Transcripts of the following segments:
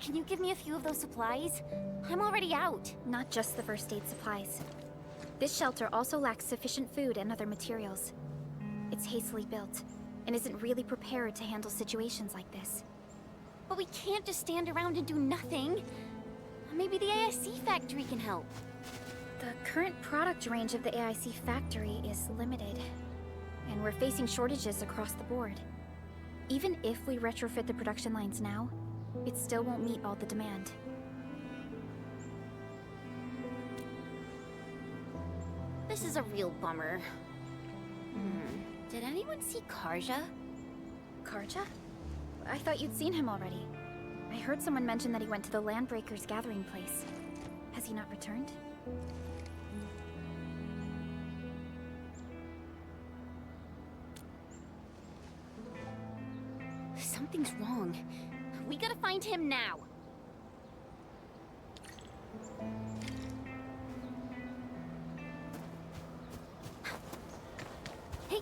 Can you give me a few of those supplies? I'm already out. Not just the first aid supplies. This shelter also lacks sufficient food and other materials. It's hastily built, and isn't really prepared to handle situations like this. But we can't just stand around and do nothing. Maybe the AIC factory can help. The current product range of the AIC factory is limited, and we're facing shortages across the board. Even if we retrofit the production lines now, it still won't meet all the demand. This is a real bummer. Did anyone see Karja? Karja? I thought you'd seen him already. I heard someone mention that he went to the Landbreakers gathering place. Has he not returned? Something's wrong. We gotta find him now. Hey!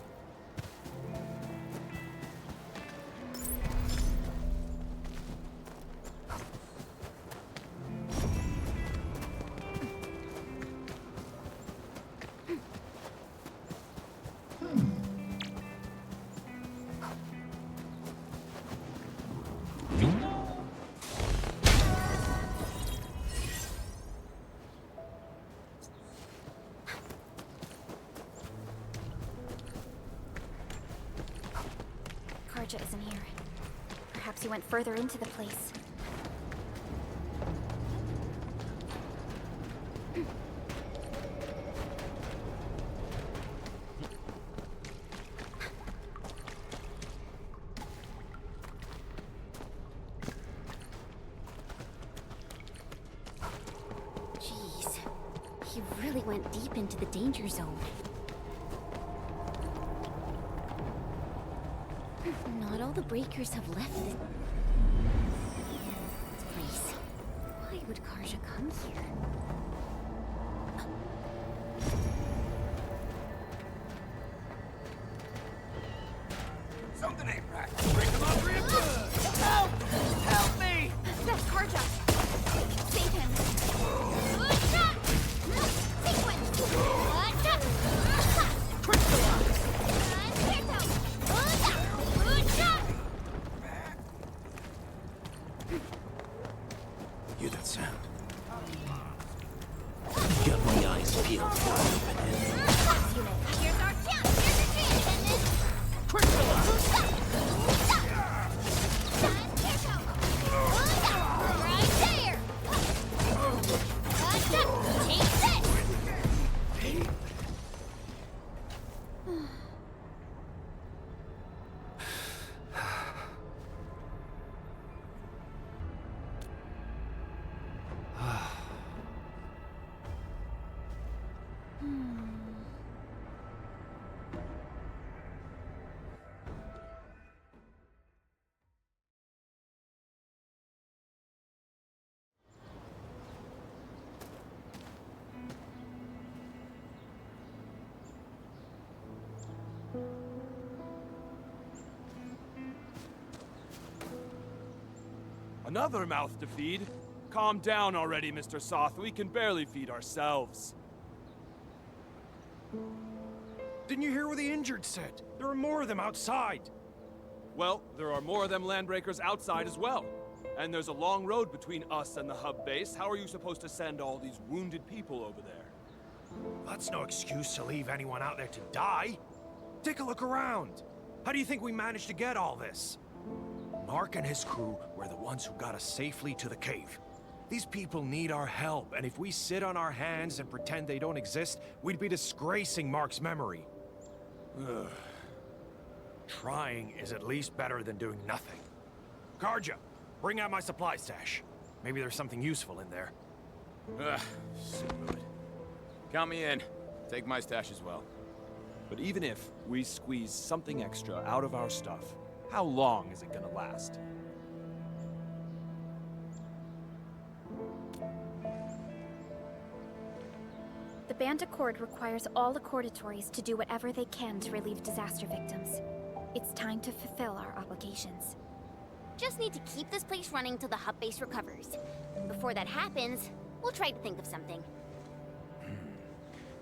Karja isn't here. Perhaps he went further into the place. Jeez. He really went deep into the danger zone. Not all the breakers have left this place. Why would Karja come here? Something ain't right. Break them up real good. Help! Help me! That's Karja! Save him! Hear that sound? Got my eyes peeled for opening. Here's our chance! Here's your chance! Crystallize! Right there! Take this! Another mouth to feed? Calm down already, Mr. Soth. We can barely feed ourselves. Didn't you hear what the injured said? There are more of them outside. Well, there are more of them landbreakers outside as well. And there's a long road between us and the hub base. How are you supposed to send all these wounded people over there? That's no excuse to leave anyone out there to die. Take a look around. How do you think we managed to get all this? Mark and his crew were the ones who got us safely to the cave. These people need our help, and if we sit on our hands and pretend they don't exist, we'd be disgracing Mark's memory. Ugh. Trying is at least better than doing nothing. Karja, bring out my supply stash. Maybe there's something useful in there. Good. Count me in. Take my stash as well. But even if we squeeze something extra out of our stuff, how long is it gonna last? The Band Accord requires all Accordatories to do whatever they can to relieve disaster victims. It's time to fulfill our obligations. Just need to keep this place running till the hub base recovers. Before that happens, we'll try to think of something.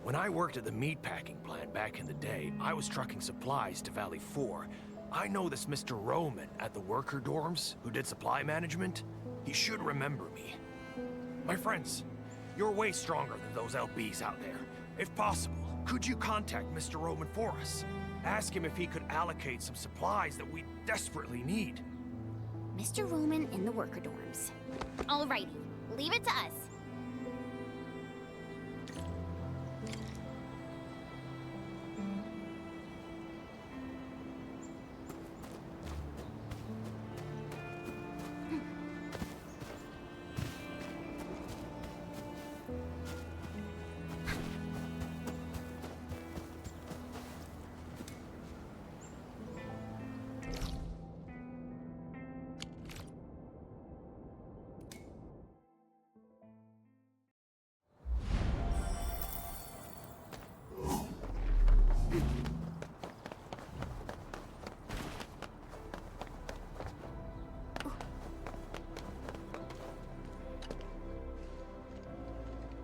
When I worked at the meatpacking plant back in the day, I was trucking supplies to Valley 4. I know this Mr. Roman at the worker dorms who did supply management. He should remember me. My friends, you're way stronger than those LBs out there. If possible, could you contact Mr. Roman for us? Ask him if he could allocate some supplies that we desperately need. Mr. Roman in the worker dorms. Alrighty, leave it to us.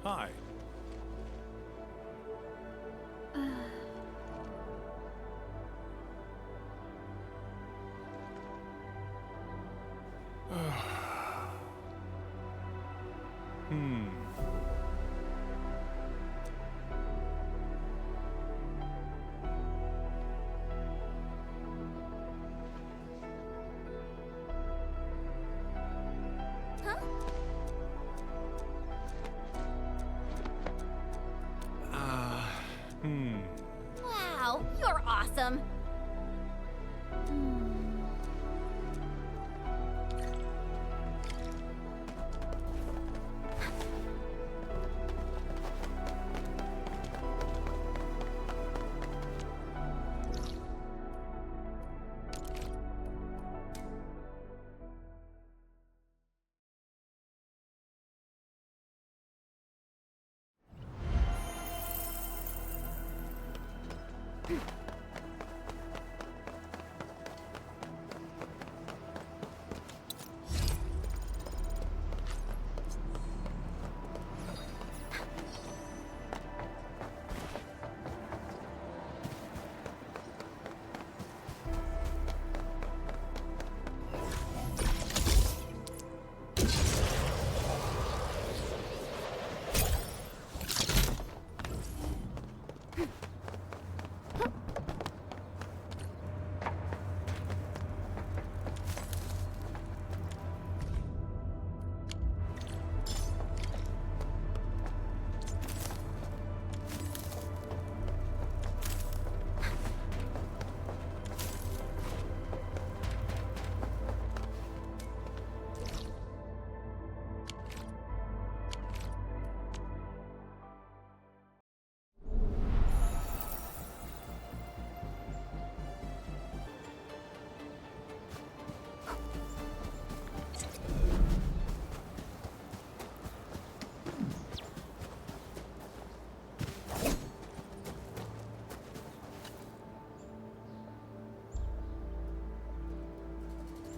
Hi. Huh? Wow, you're awesome.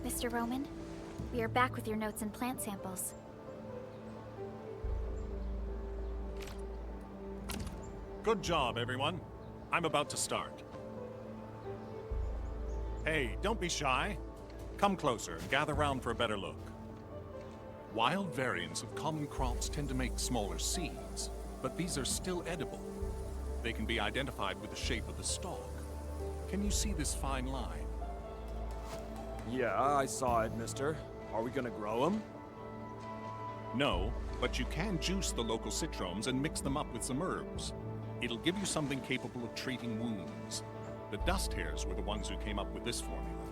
Mr. Roman, we are back with your notes and plant samples. Good job, everyone. I'm about to start. Hey, don't be shy. Come closer and gather round for a better look. Wild variants of common crops tend to make smaller seeds, but these are still edible. They can be identified with the shape of the stalk. Can you see this fine line? Yeah, I saw it, mister. Are we gonna grow them? No, but you can juice the local citromes and mix them up with some herbs. It'll give you something capable of treating wounds. The dust hares were the ones who came up with this formula.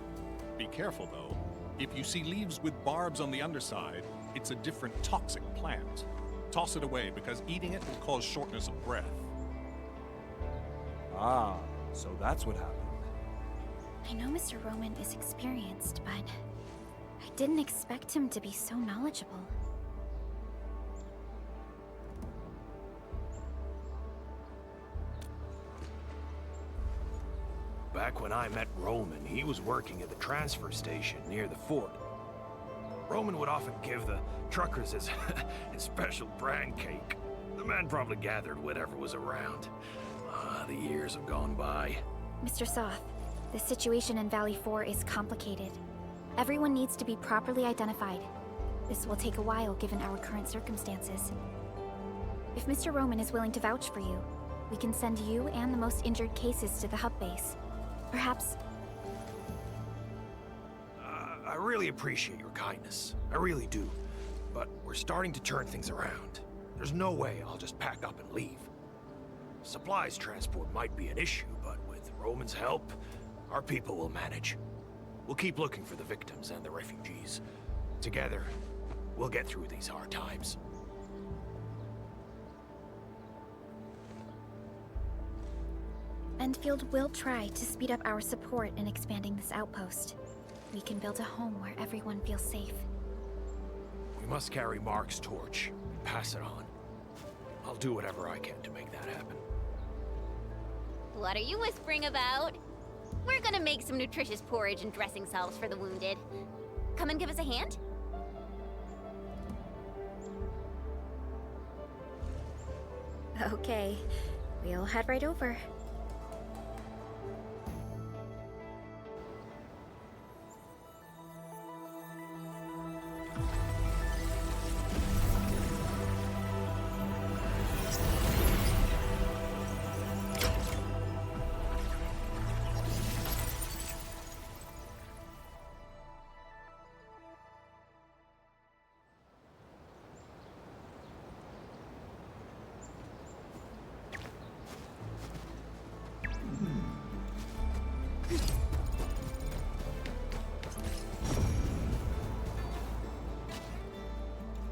Be careful, though. If you see leaves with barbs on the underside, it's a different toxic plant. Toss it away, because eating it will cause shortness of breath. Ah, so that's what happened. I know Mr. Roman is experienced, but I didn't expect him to be so knowledgeable. Back when I met Roman, he was working at the transfer station near the fort. Roman would often give the truckers his, his special brand cake. The man probably gathered whatever was around. The years have gone by. Mr. Soth, the situation in Valley 4 is complicated. Everyone needs to be properly identified. This will take a while given our current circumstances. If Mr. Roman is willing to vouch for you, we can send you and the most injured cases to the hub base. Perhaps... I really appreciate your kindness. I really do. But we're starting to turn things around. There's no way I'll just pack up and leave. Supplies transport might be an issue, but with Roman's help, our people will manage. We'll keep looking for the victims and the refugees. Together, we'll get through these hard times. Endfield will try to speed up our support in expanding this outpost. We can build a home where everyone feels safe. We must carry Mark's torch and pass it on. I'll do whatever I can to make that happen. What are you whispering about? We're gonna make some nutritious porridge and dressing salves for the wounded. Come and give us a hand? Okay, we'll head right over.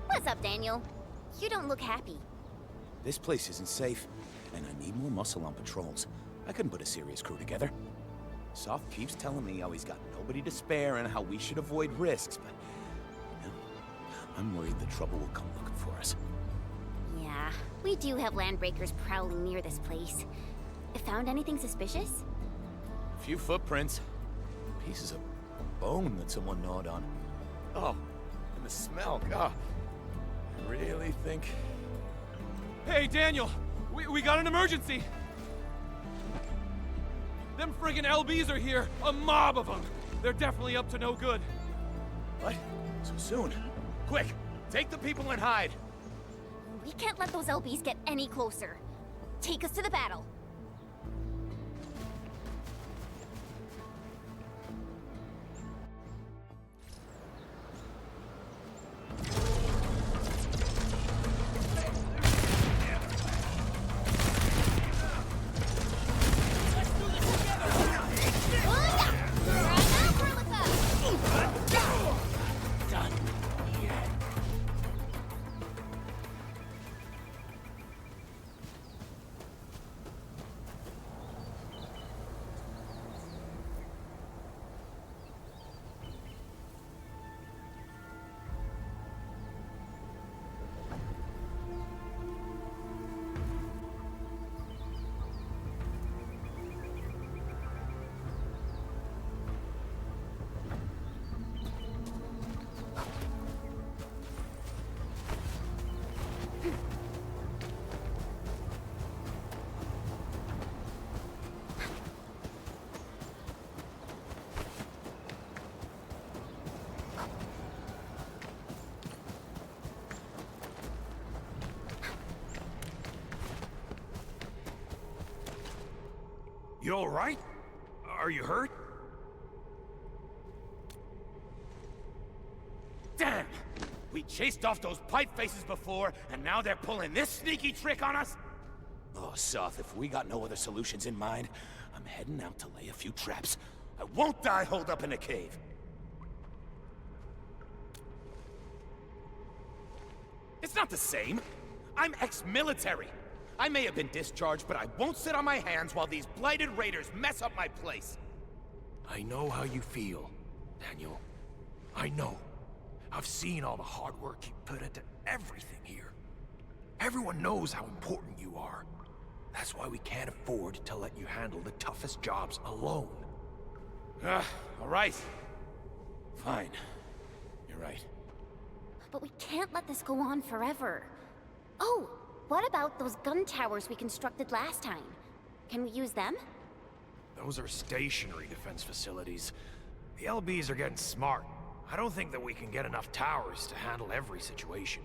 What's up, Daniel? You don't look happy. This place isn't safe, and I need more muscle on patrols. I couldn't put a serious crew together. Soft keeps telling me how he's got nobody to spare and how we should avoid risks, but... you know, I'm worried the trouble will come looking for us. Yeah, we do have landbreakers prowling near this place. Found anything suspicious? A few footprints. Pieces of bone that someone gnawed on. Oh, and the smell, God. I really think... Hey, Daniel! We got an emergency! Them friggin' LBs are here! A mob of them! They're definitely up to no good. What? So soon? Quick! Take the people and hide! We can't let those LBs get any closer. Take us to the battle. You all right? Are you hurt? Damn! We chased off those pipe faces before, and now they're pulling this sneaky trick on us? Oh, Soth, if we got no other solutions in mind, I'm heading out to lay a few traps. I won't die holed up in a cave. It's not the same. I'm ex-military. I may have been discharged, but I won't sit on my hands while these blighted raiders mess up my place. I know how you feel, Daniel. I know. I've seen all the hard work you put into everything here. Everyone knows how important you are. That's why we can't afford to let you handle the toughest jobs alone. All right. Fine. You're right. But we can't let this go on forever. Oh, what about those gun towers we constructed last time? Can we use them? Those are stationary defense facilities. The LBs are getting smart. I don't think that we can get enough towers to handle every situation.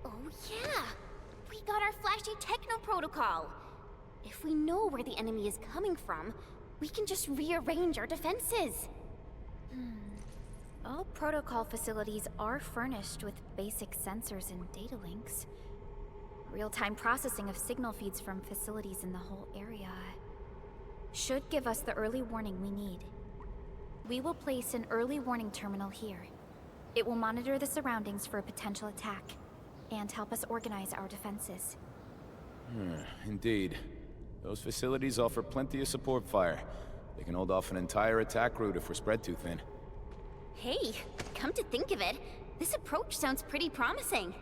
Oh yeah! We got our flashy techno protocol! If we know where the enemy is coming from, we can just rearrange our defenses. All protocol facilities are furnished with basic sensors and data links. Real-time processing of signal feeds from facilities in the whole area should give us the early warning we need. We will place an early warning terminal here. It will monitor the surroundings for a potential attack and help us organize our defenses. Indeed. Those facilities offer plenty of support fire. They can hold off an entire attack route if we're spread too thin. Hey, come to think of it, this approach sounds pretty promising.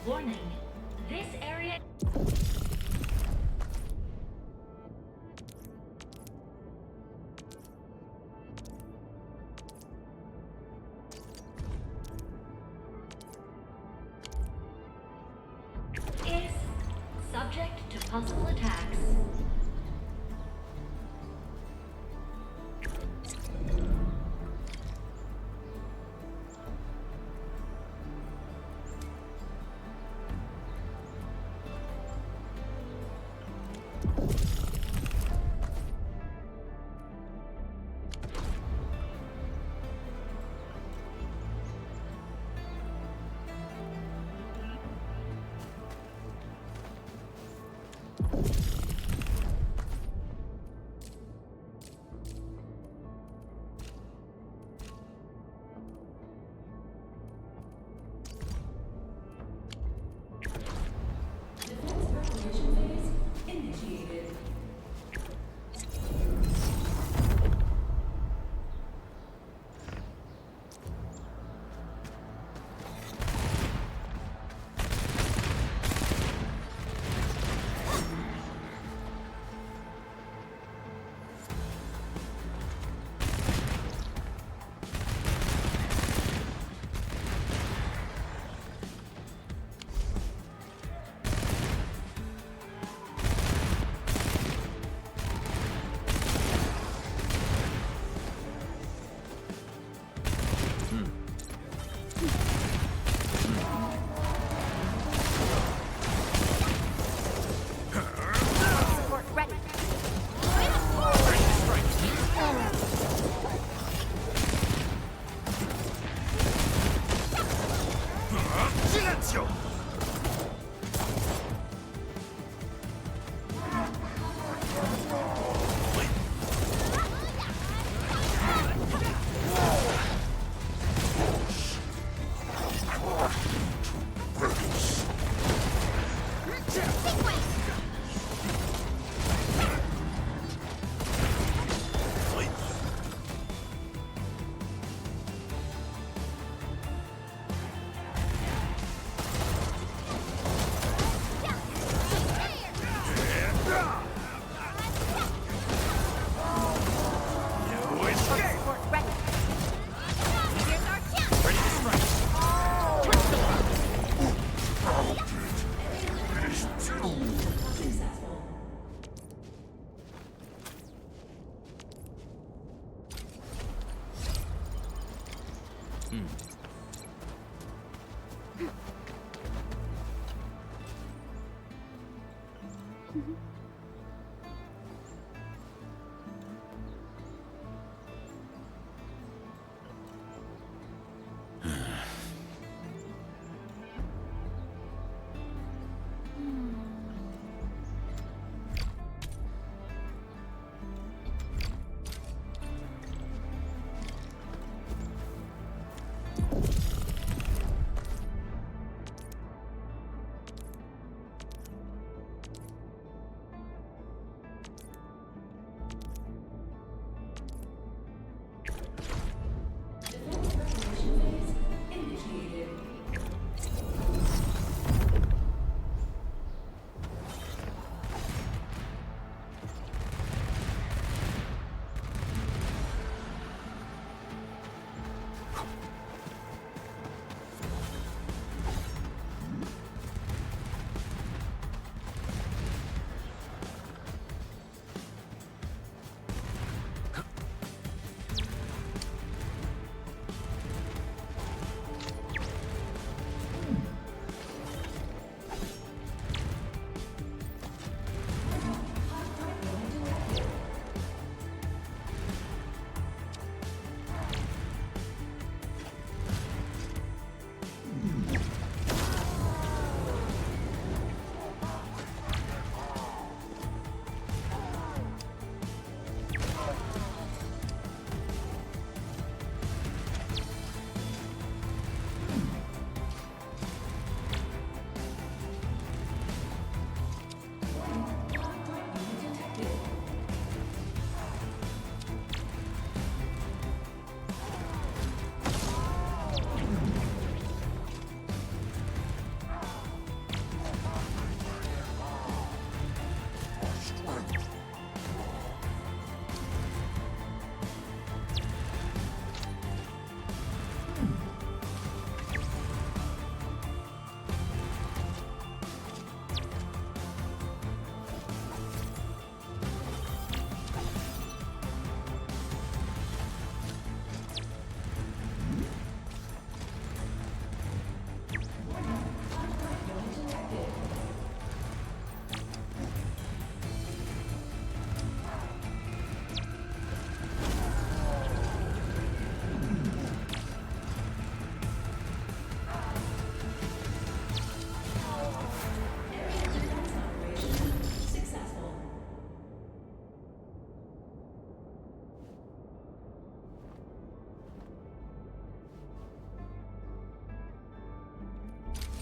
Warning. This area... is subject to possible attacks.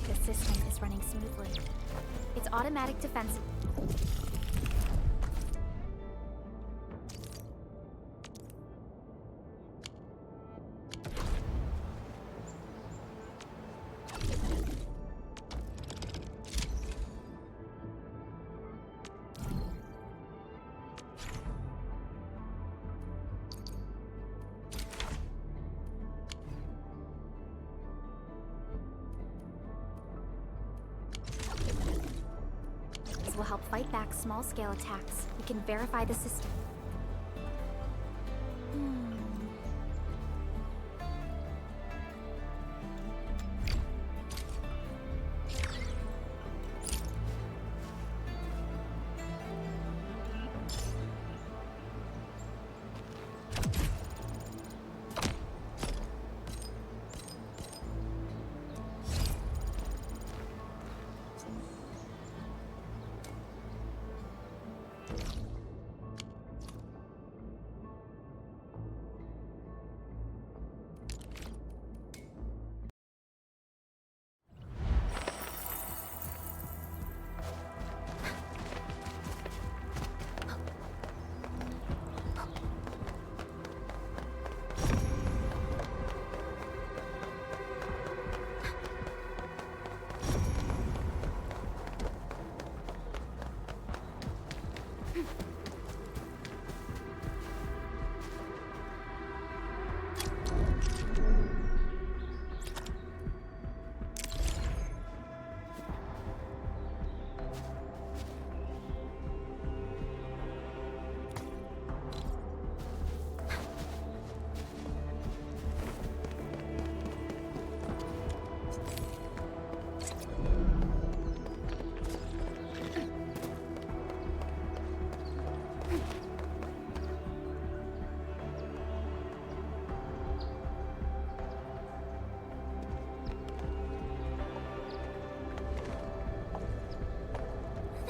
The system is running smoothly. Its automatic defense... will help fight back small-scale attacks. We can verify the system.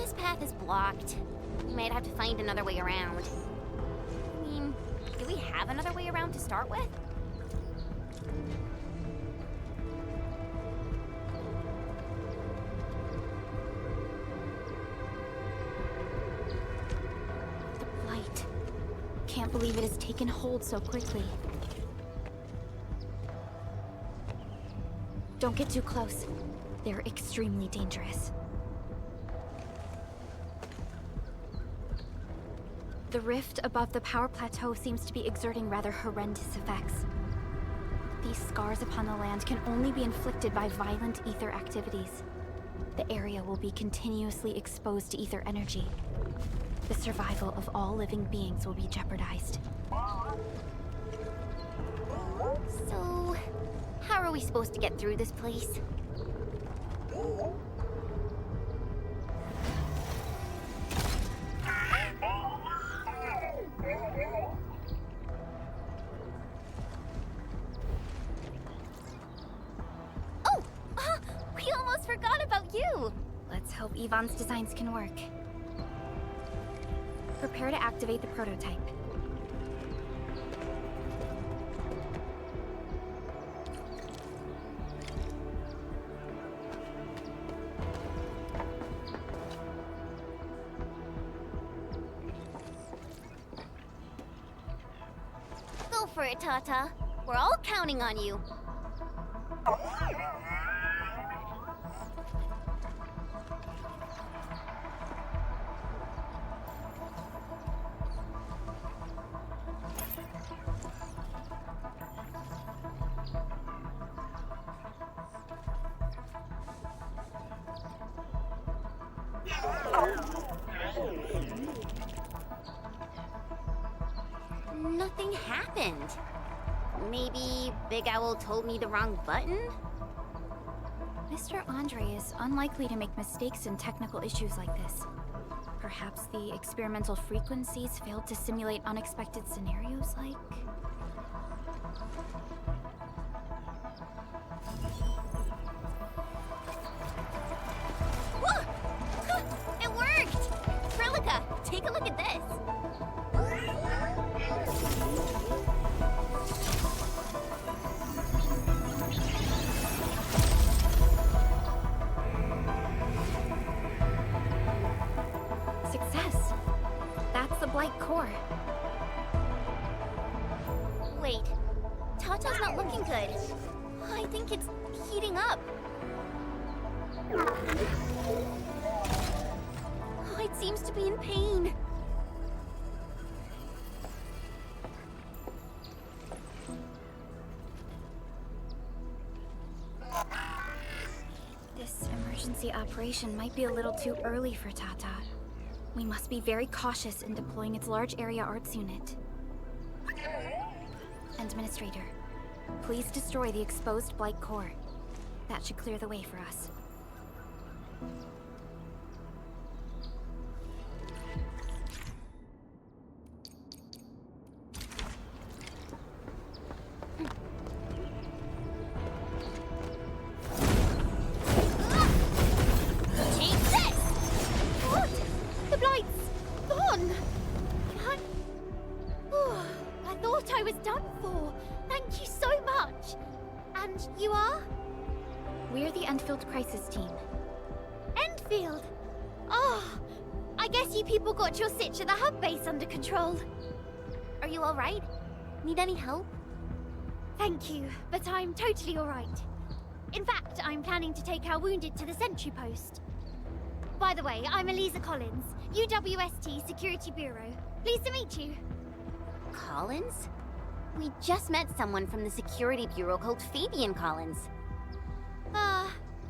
This path is blocked. We might have to find another way around. I mean, do we have another way around to start with? The blight. Can't believe it has taken hold so quickly. Don't get too close. They're extremely dangerous. The rift above the power plateau seems to be exerting rather horrendous effects. These scars upon the land can only be inflicted by violent ether activities. The area will be continuously exposed to ether energy. The survival of all living beings will be jeopardized. So, how are we supposed to get through this place? We almost forgot about you! Let's hope Yvonne's designs can work. Prepare to activate the prototype. Go for it, Tata. We're all counting on you. Nothing happened. Maybe Big Owl told me the wrong button? Mr. Andre is unlikely to make mistakes in technical issues like this. Perhaps the experimental frequencies failed to simulate unexpected scenarios like... Whoa! Huh, it worked! Frilica, take a look at this! think it's heating up. Oh, it seems to be in pain. This emergency operation might be a little too early for Tata. We must be very cautious in deploying its large area arts unit. Administrator, please destroy the exposed Blight core. That should clear the way for us. Take this! What? The Blight's gone! Oh, I thought I was done for. Thank you so much. And you are? We're the Endfield crisis team. Endfield! Oh, I guess you people got your sitch at the hub base under control. Are you alright? Need any help? Thank you, but I'm totally alright. In fact, I'm planning to take our wounded to the sentry post. By the way, I'm Eliza Collins, UWST Security Bureau. Pleased to meet you. Collins? We just met someone from the Security Bureau called Fabian Collins.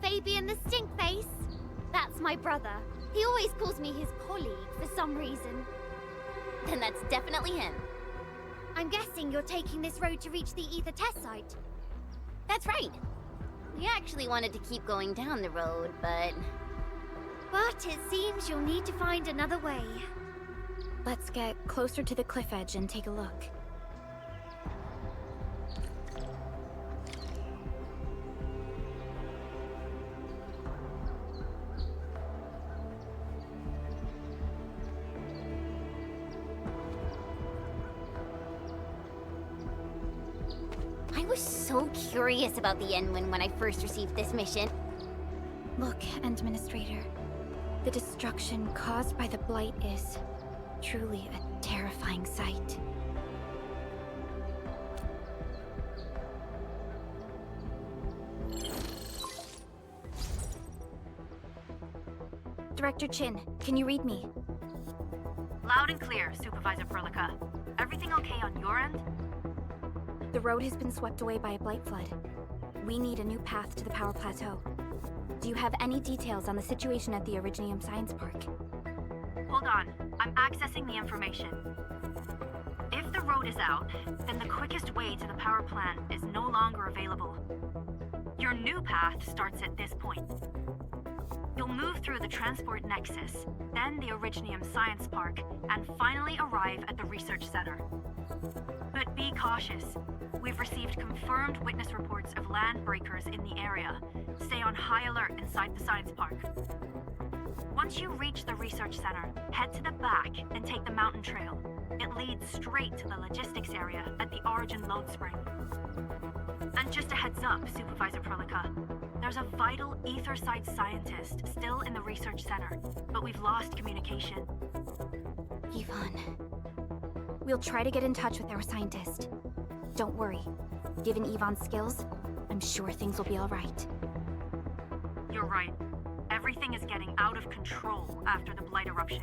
Fabian the Stinkface? That's my brother. He always calls me his colleague for some reason. Then that's definitely him. I'm guessing you're taking this road to reach the Ether test site. That's right. We actually wanted to keep going down the road, but it seems you'll need to find another way. Let's get closer to the cliff edge and take a look. I was so curious about the N-Win when I first received this mission. Look, Administrator. The destruction caused by the Blight is truly a terrifying sight. Director Chin, can you read me? Loud and clear, Supervisor Perlica. Everything okay on your end? The road has been swept away by a Blight flood. We need a new path to the power plateau. Do you have any details on the situation at the Originium Science Park? Hold on, I'm accessing the information. If the road is out, then the quickest way to the power plant is no longer available. Your new path starts at this point. You'll move through the Transport Nexus, then the Originium Science Park, and finally arrive at the Research Center. But be cautious. We've received confirmed witness reports of land breakers in the area. Stay on high alert inside the Science Park. Once you reach the Research Center, head to the back and take the mountain trail. It leads straight to the logistics area at the Origin Load Spring. And just a heads up, Supervisor Perlica. There's a vital ether site scientist still in the Research Center, but we've lost communication. Yvonne. We'll try to get in touch with our scientist. Don't worry. Given Yvonne's skills, I'm sure things will be all right. You're right. Everything is getting out of control after the Blight eruption.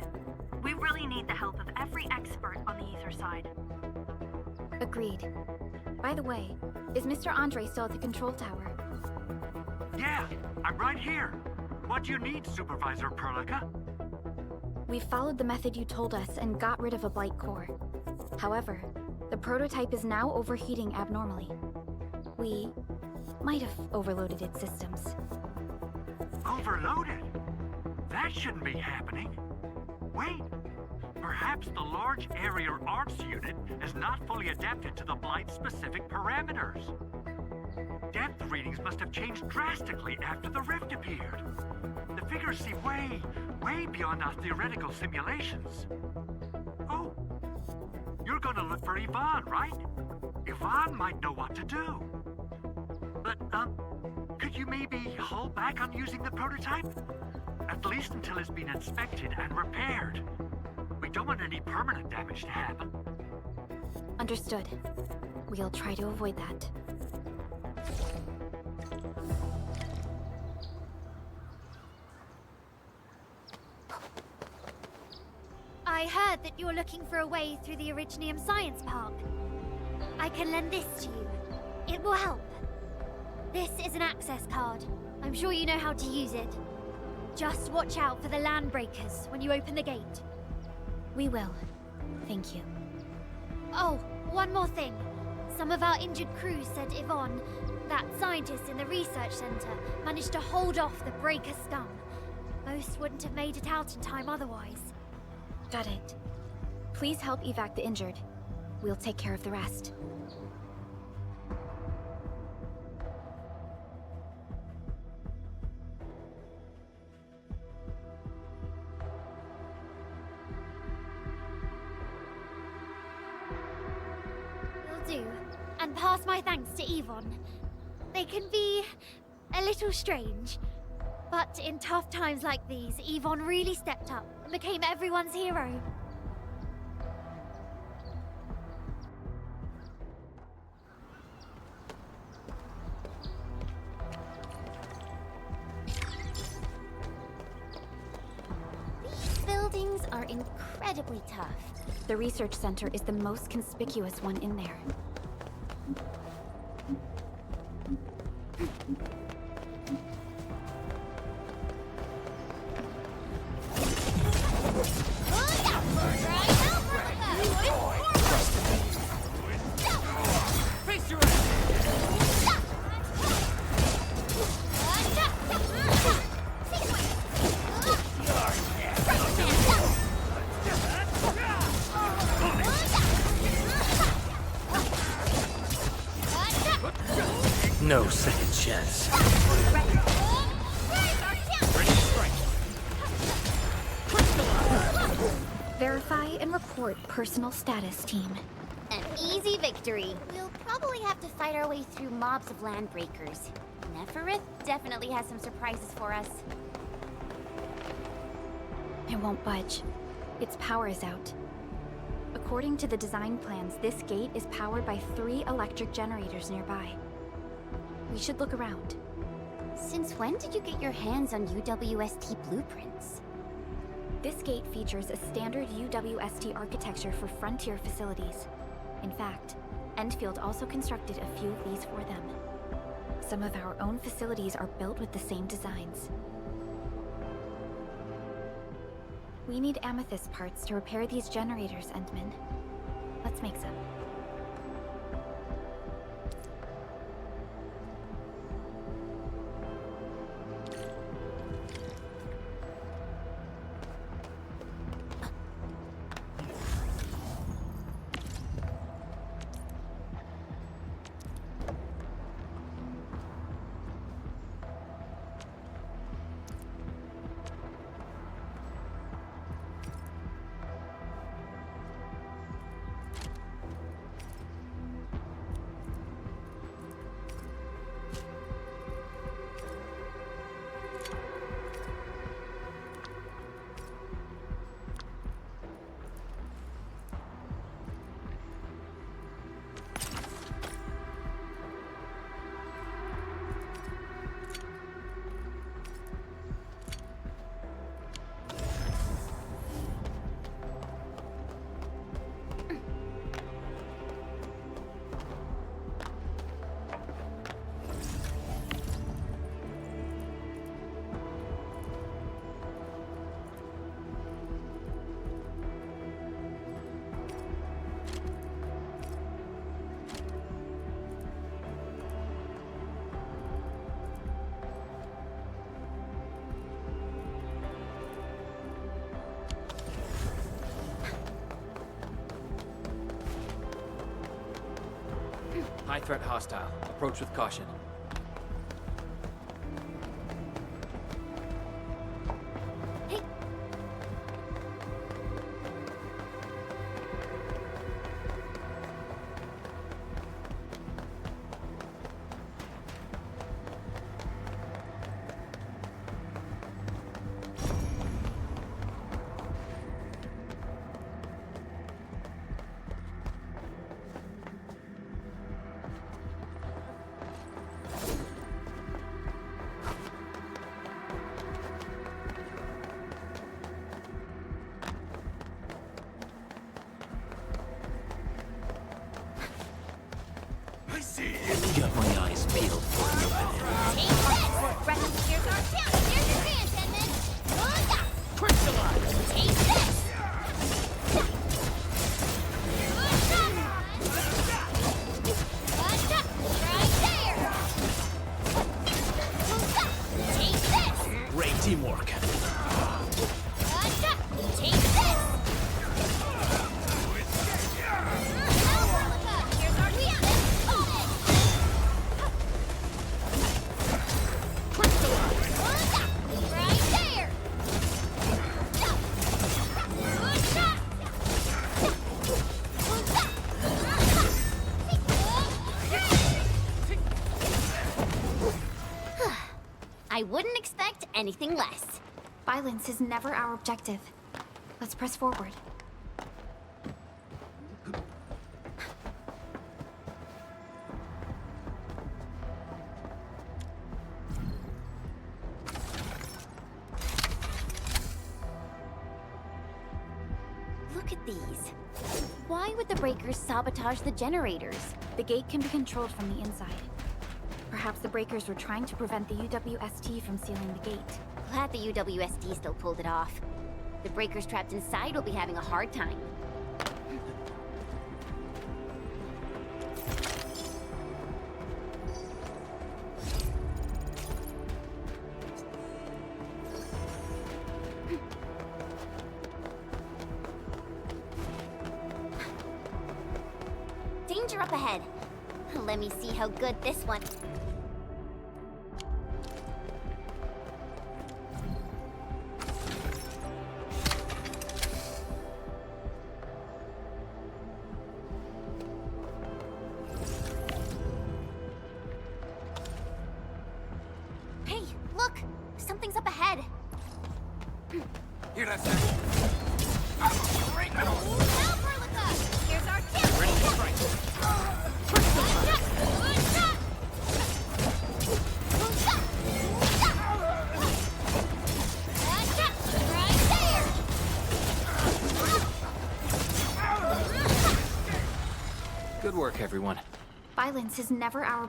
We really need the help of every expert on the ether side. Agreed. By the way, is Mr. Andre still at the control tower? Yeah, I'm right here. What do you need, Supervisor Perlica? We followed the method you told us and got rid of a Blight core. However, the prototype is now overheating abnormally. We might have overloaded its systems. Overloaded? That shouldn't be happening. Wait, perhaps the large area arts unit is not fully adapted to the Blight-specific parameters. Depth readings must have changed drastically after the rift appeared. The figures seem way beyond our theoretical simulations. Oh, you're gonna look for Yvonne, right? Yvonne might know what to do. But, could you maybe hold back on using the prototype? At least until it's been inspected and repaired. We don't want any permanent damage to happen. Understood. We'll try to avoid that. I heard that you're looking for a way through the Originium Science Park. I can lend this to you. It will help. This is an access card. I'm sure you know how to use it. Just watch out for the Landbreakers when you open the gate. We will. Thank you. Oh, one more thing. Some of our injured crew said Yvonne, that scientist in the research center, managed to hold off the Breaker scum. Most wouldn't have made it out in time otherwise. Got it. Please help evac the injured. We'll take care of the rest. Will do. And pass my thanks to Yvonne. They can be a little strange. But in tough times like these, Yvonne really stepped up and became everyone's hero. These buildings are incredibly tough. The research center is the most conspicuous one in there. No second chance. Verify and report personal status, team. An easy victory. We'll probably have to fight our way through mobs of Landbreakers. Neferith definitely has some surprises for us. It won't budge. Its power is out. According to the design plans, this gate is powered by 3 electric generators nearby. We should look around. Since when did you get your hands on UWST blueprints? This gate features a standard UWST architecture for frontier facilities. In fact, Endfield also constructed a few of these for them. Some of our own facilities are built with the same designs. We need amethyst parts to repair these generators, Endman. Let's make some. High threat hostile. Approach with caution. Got my eyes peeled for an open end. Take this! Right, here's our chance! Here's your chance, Edmund! Booyah! Crystallize! Take this! Great teamwork. Take this! Here's our right there! I wouldn't expect anything less. Violence is never our objective. Let's press forward. Look at these. Why would the breakers sabotage the generators? The gate can be controlled from the inside. Perhaps the breakers were trying to prevent the UWST from sealing the gate. Glad the UWSD still pulled it off. The breakers trapped inside will be having a hard time. Danger up ahead. Let me see how good this one... Hey, look! Something's up ahead. Here, that's it. Here's our chance! Ready to strike. Good work, everyone. Violence is never our...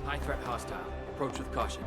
High threat hostile. Approach with caution.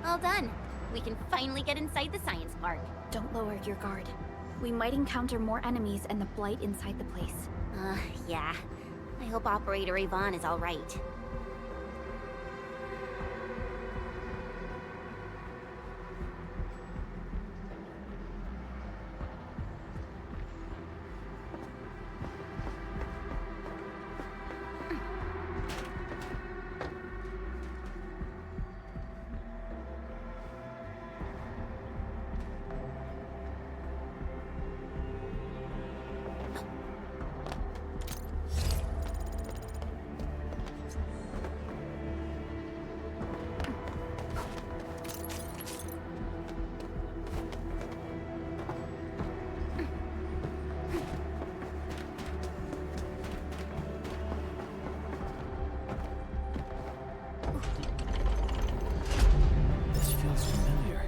All done. We can finally get inside the science park. Don't lower your guard. We might encounter more enemies and the Blight inside the place. Yeah. I hope Operator Yvonne is all right. This feels familiar.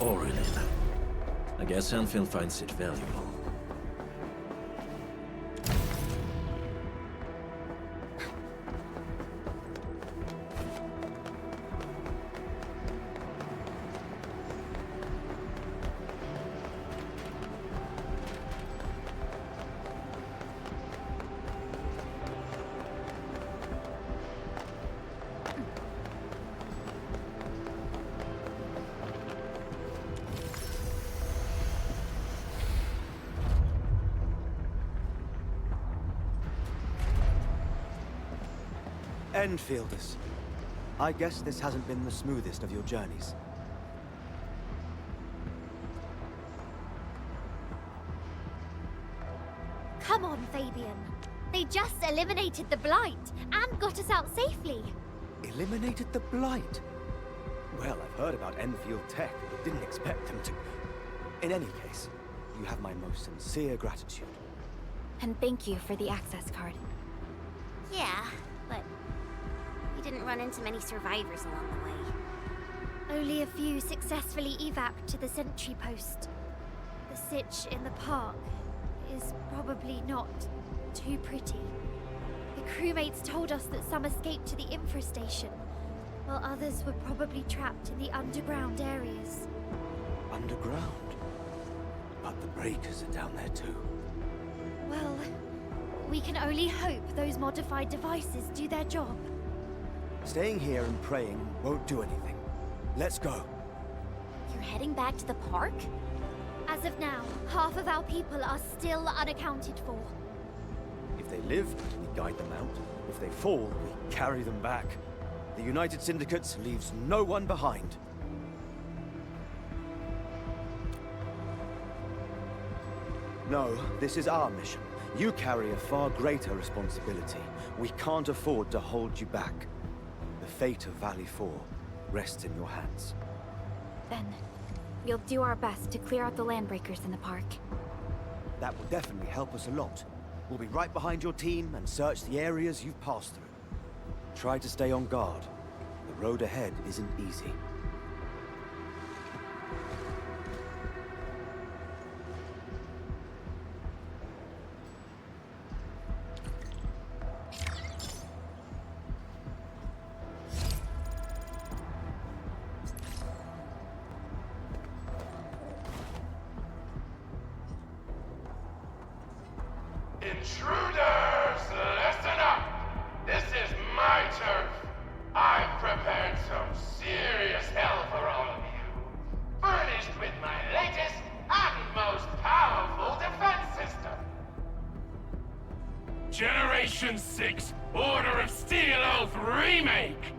Origin. I guess Endfield finds it valuable. Enfielders. I guess this hasn't been the smoothest of your journeys. Come on, Fabian. They just eliminated the Blight and got us out safely. Eliminated the Blight? Well, I've heard about Enfield tech, but didn't expect them to... In any case, you have my most sincere gratitude. And thank you for the access card. Yeah, but we didn't run into many survivors along the way. Only a few successfully evac'd to the sentry post. The sitch in the park is probably not too pretty. The crewmates told us that some escaped to the infrastation, while others were probably trapped in the underground areas. Underground? But the breakers are down there too. Well, we can only hope those modified devices do their job. Staying here and praying won't do anything. Let's go. You're heading back to the park? As of now, half of our people are still unaccounted for. If they live, we guide them out. If they fall, we carry them back. The United Syndicate leaves no one behind. No, this is our mission. You carry a far greater responsibility. We can't afford to hold you back. The fate of Valley 4 rests in your hands. Then, we'll do our best to clear out the landbreakers in the park. That will definitely help us a lot. We'll be right behind your team and search the areas you've passed through. Try to stay on guard. The road ahead isn't easy. Intruders, listen up! This is my turf. I've prepared some serious hell for all of you. Furnished with my latest and most powerful defense system. Generation 6 Order of Steel Oath Remake!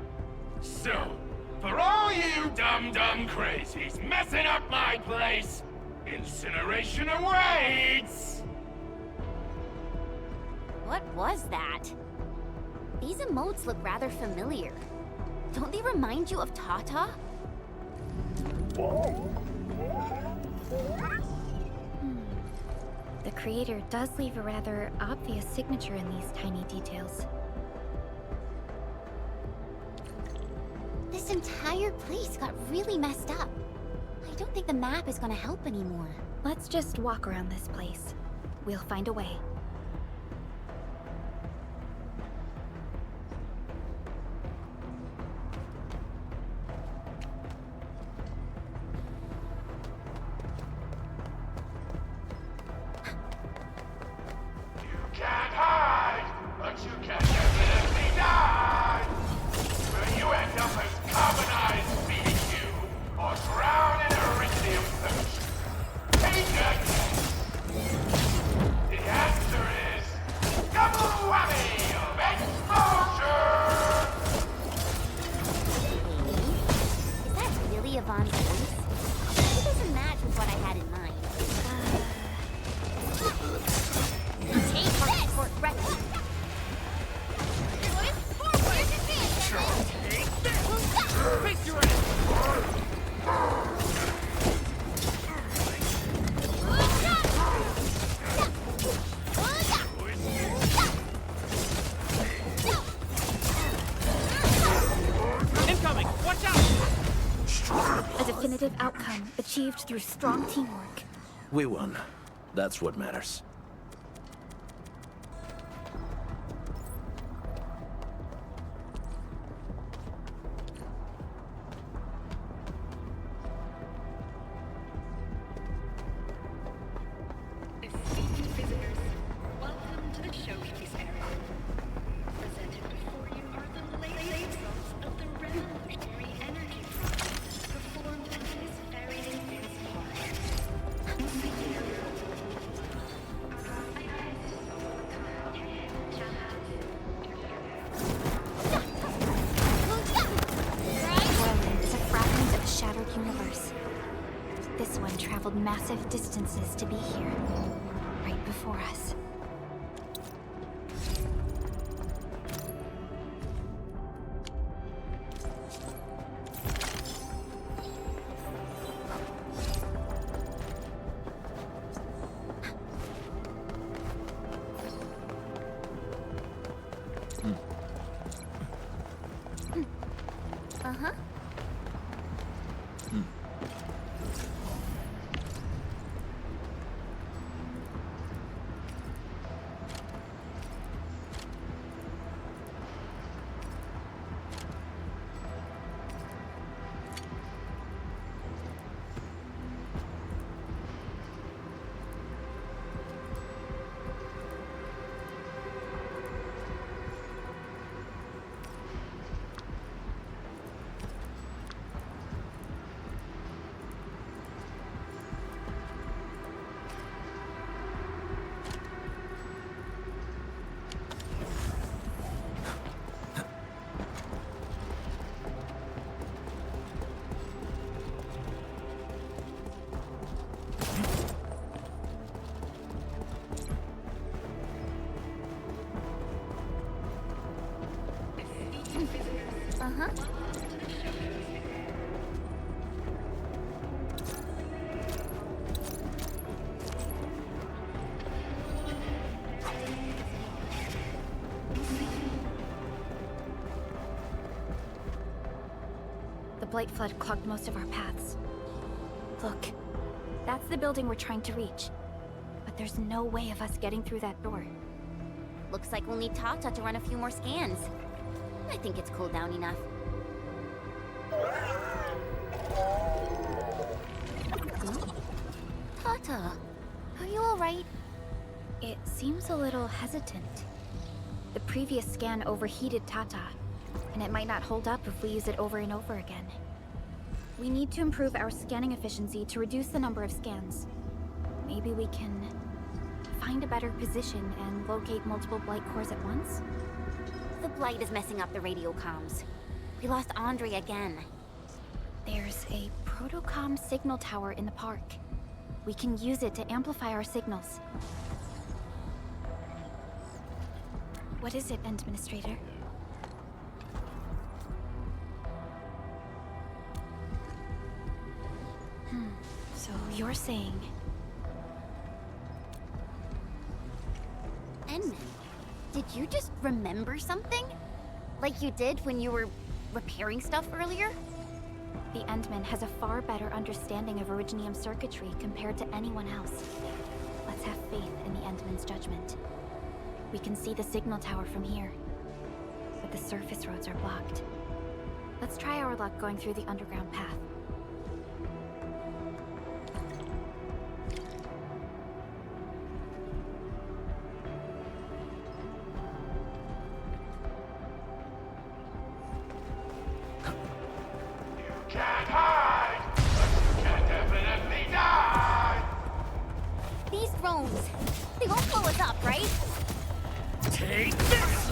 So, for all you dumb crazies messing up my place, incineration awaits! What was that? These emotes look rather familiar. Don't they remind you of Tata? The creator does leave a rather obvious signature in these tiny details. This entire place got really messed up. I don't think the map is gonna help anymore. Let's just walk around this place. We'll find a way. Can't hide, but you can definitely die! Where you end up as carbonized BQ, or drown in iridium solution. Take a guess! The answer is... double whammy of exposure! Is that really Yvonne's voice? It doesn't match with what I had in mind. Take this! Face your ass! Incoming! Watch out! A definitive outcome achieved through strong teamwork. We won. That's what matters. Esteemed visitors, welcome to the showcase area. Presented before you are the latest results of the revolutionary energy project performed at this very advanced park. Whirlwind is a fragment of a shattered universe. This one traveled massive distances to be here, right before us. Uh-huh. Uh-huh. The Blight Flood clogged most of our paths. Look, that's the building we're trying to reach. But there's no way of us getting through that door. Looks like we'll need Tata to run a few more scans. I think it's cooled down enough. Huh? Tata, are you alright? It seems a little hesitant. The previous scan overheated Tata, and it might not hold up if we use it over and over again. We need to improve our scanning efficiency to reduce the number of scans. Maybe we can find a better position and locate multiple Blight cores at once? The Blight is messing up the radio comms. We lost Andre again. There's a protocom signal tower in the park. We can use it to amplify our signals. What is it, Administrator? So you're saying... Enman, did you just remember something? Like you did when you were repairing stuff earlier? The Endman has a far better understanding of Originium circuitry compared to anyone else. Let's have faith in the Endman's judgment. We can see the signal tower from here, but the surface roads are blocked. Let's try our luck going through the underground path. Can't hide, but you can definitely die! These drones, they won't blow us up, right? Take this!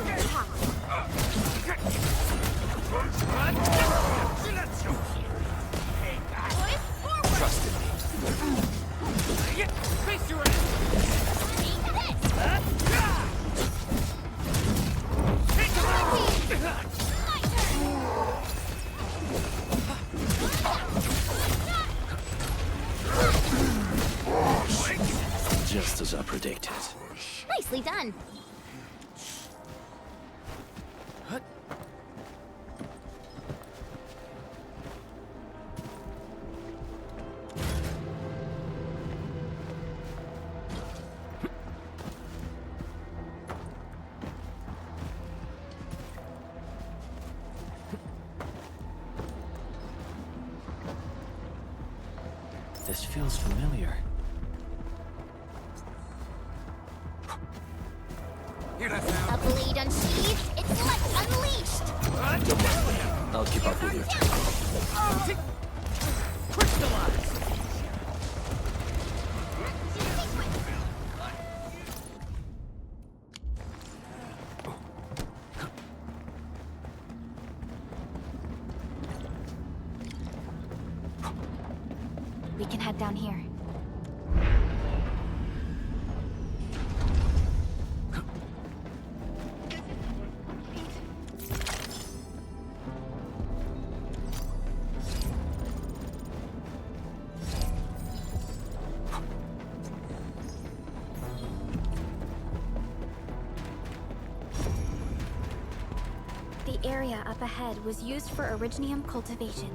Trust in me. Face your Just as I predicted. Nicely done. This feels familiar. A blade unsheathed, it's left unleashed! Don't worry. I'll keep up with you. Crystallize! We can head down here. The area up ahead was used for Originium cultivation.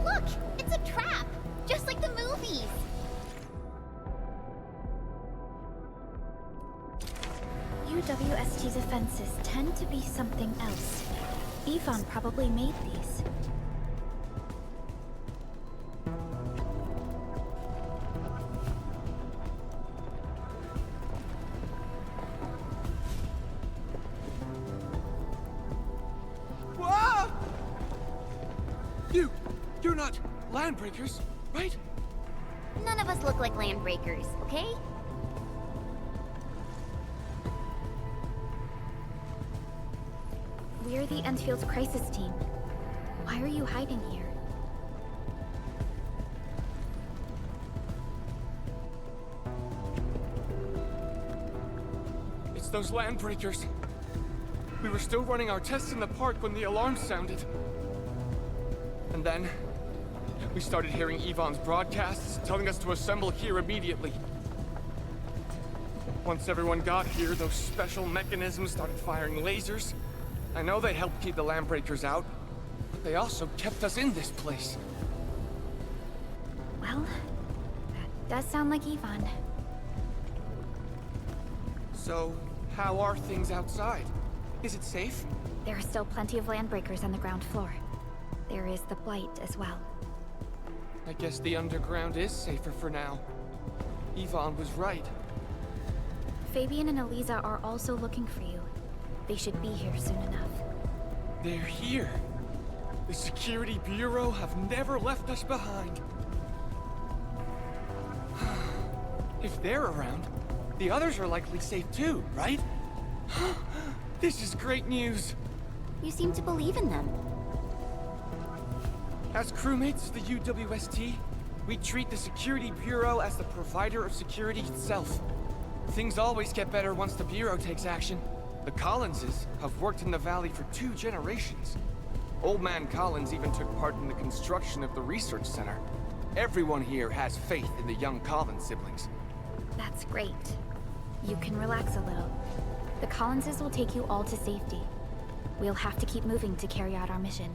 Look! It's a trap! Just like the movies! UWST's offenses tend to be something else. Yvonne probably made these. Whoa! You're not landbreakers, right? None of us look like landbreakers, okay? We're the Endfield crisis team. Why are you hiding here? It's those landbreakers. We were still running our tests in the park when the alarm sounded. And then, we started hearing Yvonne's broadcasts telling us to assemble here immediately. Once everyone got here, those special mechanisms started firing lasers. I know they helped keep the landbreakers out, but they also kept us in this place. Well, that does sound like Yvonne. So, how are things outside? Is it safe? There are still plenty of landbreakers on the ground floor. There is the Blight as well. I guess the underground is safer for now. Yvonne was right. Fabian and Eliza are also looking for you. They should be here soon enough. They're here. The Security Bureau have never left us behind. If they're around, the others are likely safe too, right? This is great news. You seem to believe in them. As crewmates of the UWST, we treat the Security Bureau as the provider of security itself. Things always get better once the Bureau takes action. The Collinses have worked in the Valley for 2 generations. Old Man Collins even took part in the construction of the research center. Everyone here has faith in the young Collins siblings. That's great. You can relax a little. The Collinses will take you all to safety. We'll have to keep moving to carry out our mission.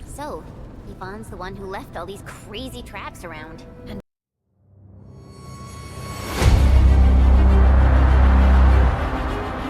So, Yvonne's the one who left all these crazy traps around. And